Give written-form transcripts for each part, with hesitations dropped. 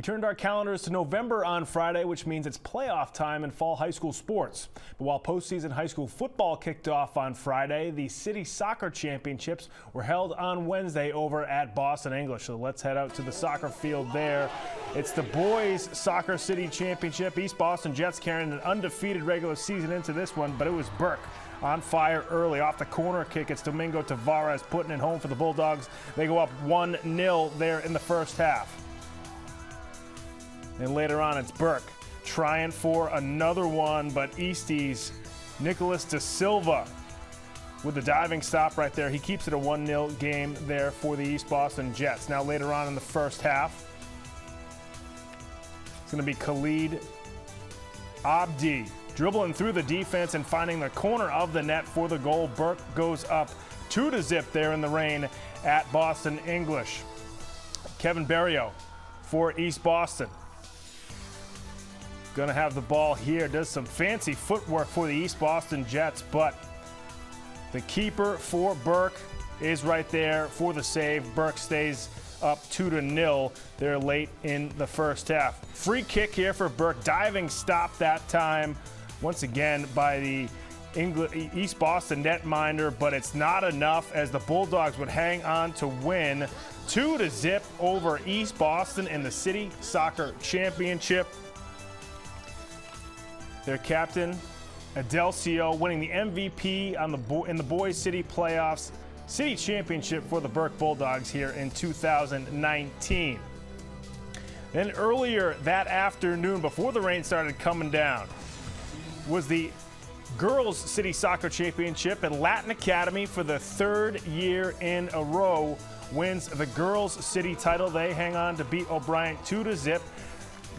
We turned our calendars to November on Friday, which means it's playoff time in fall high school sports. But while postseason high school football kicked off on Friday, the City Soccer Championships were held on Wednesday over at Boston English. So let's head out to the soccer field there. It's the Boys Soccer City Championship. East Boston Jets carrying an undefeated regular season into this one, but it was Burke on fire early. Off the corner kick, it's Domingo Tavares putting it home for the Bulldogs. They go up 1-0 there in the first half. And later on, it's Burke trying for another one, but Eastie's Nicholas Da Silva with the diving stop right there. He keeps it a 1-0 game there for the East Boston Jets. Now later on in the first half, it's going to be Khalid Abdi dribbling through the defense and finding the corner of the net for the goal. Burke goes up 2-0 there in the rain at Boston English. Kevin Berrio for East Boston. Gonna have the ball here, does some fancy footwork for the East Boston Jets, but the keeper for Burke is right there for the save. Burke stays up 2-0 there late in the first half. Free kick here for Burke, diving stop that time once again by the East Boston netminder, but it's not enough as the Bulldogs would hang on to win 2-0 over East Boston in the City Soccer Championship. Their captain, Adelcio, winning the MVP in the Boys City Playoffs City Championship for the Burke Bulldogs here in 2019. Then earlier that afternoon, before the rain started coming down, was the Girls City Soccer Championship, and Latin Academy for the third year in a row wins the Girls City title. They hang on to beat O'Brien 2-0.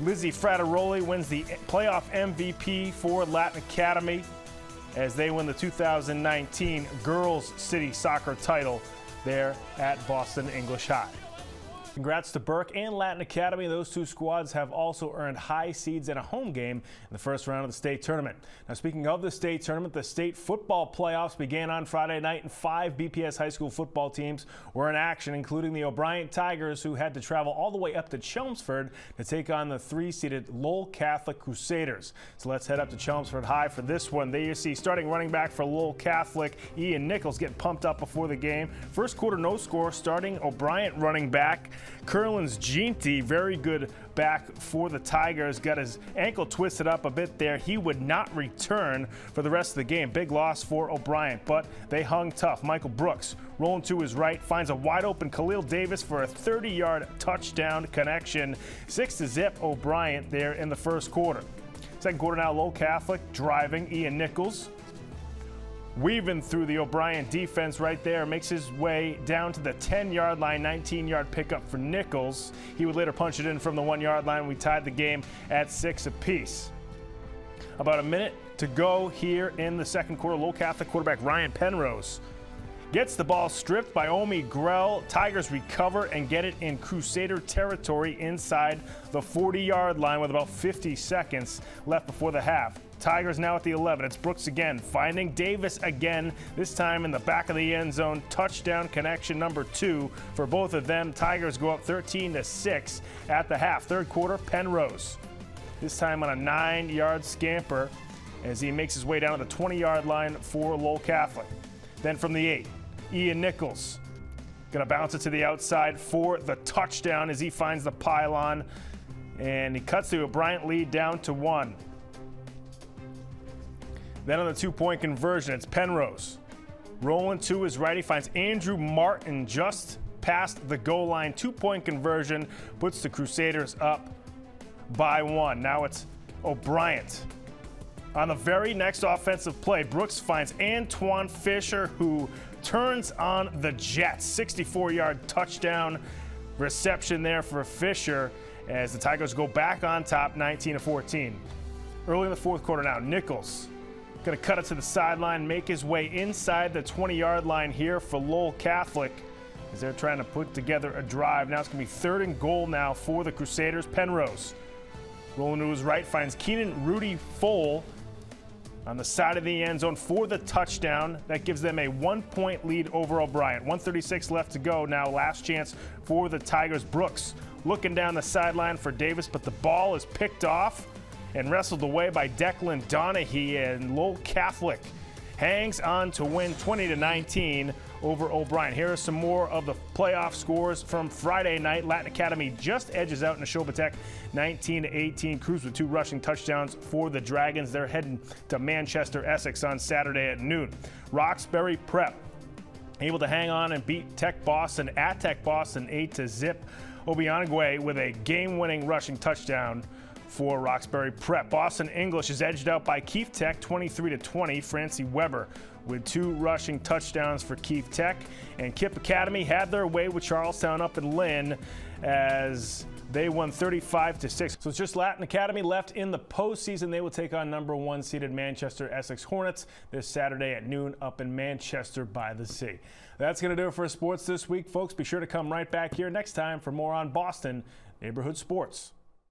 Lizzie Frateroli wins the playoff MVP for Latin Academy as they win the 2019 Girls City Soccer title there at Boston English High. Congrats to Burke and Latin Academy. Those two squads have also earned high seeds in a home game in the first round of the state tournament. Now, speaking of the state tournament, the state football playoffs began on Friday night, and 5 BPS high school football teams were in action, including the O'Brien Tigers, who had to travel all the way up to Chelmsford to take on the 3-seeded Lowell Catholic Crusaders. So let's head up to Chelmsford High for this one. There you see starting running back for Lowell Catholic, Ian Nichols, getting pumped up before the game. First quarter, no score. Starting O'Brien running back Curlin's Ginty, very good back for the Tigers, got his ankle twisted up a bit there. He would not return for the rest of the game. Big loss for O'Brien, but they hung tough. Michael Brooks rolling to his right, finds a wide open Khalil Davis for a 30-yard touchdown connection. 6-0 O'Brien there in the first quarter. Second quarter now, Lowell Catholic driving. Ian Nichols weaving through the O'Brien defense right there, makes his way down to the 10-yard line, 19-yard pickup for Nichols. He would later punch it in from the 1-yard line. We tied the game at 6 apiece. About a minute to go here in the second quarter. Lowell Catholic quarterback Ryan Penrose gets the ball stripped by Omi Grell. Tigers recover and get it in Crusader territory inside the 40-yard line with about 50 seconds left before the half. Tigers now at the 11. It's Brooks again, finding Davis again, this time in the back of the end zone. Touchdown connection number 2 for both of them. Tigers go up 13-6 at the half. Third quarter, Penrose, this time on a 9-yard scamper as he makes his way down to the 20-yard line for Lowell Catholic. Then from the 8, Ian Nichols gonna bounce it to the outside for the touchdown as he finds the pylon, and he cuts the O'Brien lead down to 1. Then on the 2-point conversion, it's Penrose rolling to his right. He finds Andrew Martin just past the goal line. 2-point conversion puts the Crusaders up by 1. Now it's O'Brien. On the very next offensive play, Brooks finds Antoine Fisher, who turns on the Jets. 64-yard touchdown reception there for Fisher as the Tigers go back on top, 19-14. Early in the fourth quarter now, Nichols going to cut it to the sideline, make his way inside the 20-yard line here for Lowell Catholic as they're trying to put together a drive. Now it's going to be 3rd and goal now for the Crusaders. Penrose rolling to his right, finds Keenan Rudy Foal on the side of the end zone for the touchdown. That gives them a 1-point lead over O'Brien. 1:36 left to go now. Last chance for the Tigers. Brooks looking down the sideline for Davis, but the ball is picked off and wrestled away by Declan Donaghy, and Lowell Catholic hangs on to win 20-19 over O'Brien. Here are some more of the playoff scores from Friday night. Latin Academy just edges out Neshobatek 19-18. Cruz with 2 rushing touchdowns for the Dragons. They're heading to Manchester, Essex on Saturday at noon. Roxbury Prep able to hang on and beat Tech Boston at Tech Boston 8-0. Obianagwe with a game-winning rushing touchdown for Roxbury Prep. Boston English is edged out by Keefe Tech 23-20. Francie Weber with 2 rushing touchdowns for Keefe Tech. And Kip Academy had their way with Charlestown up in Lynn as they won 35-6. So it's just Latin Academy left in the postseason. They will take on #1 seeded Manchester Essex Hornets this Saturday at noon up in Manchester by the Sea. That's going to do it for sports this week, folks. Be sure to come right back here next time for more on Boston Neighborhood Sports.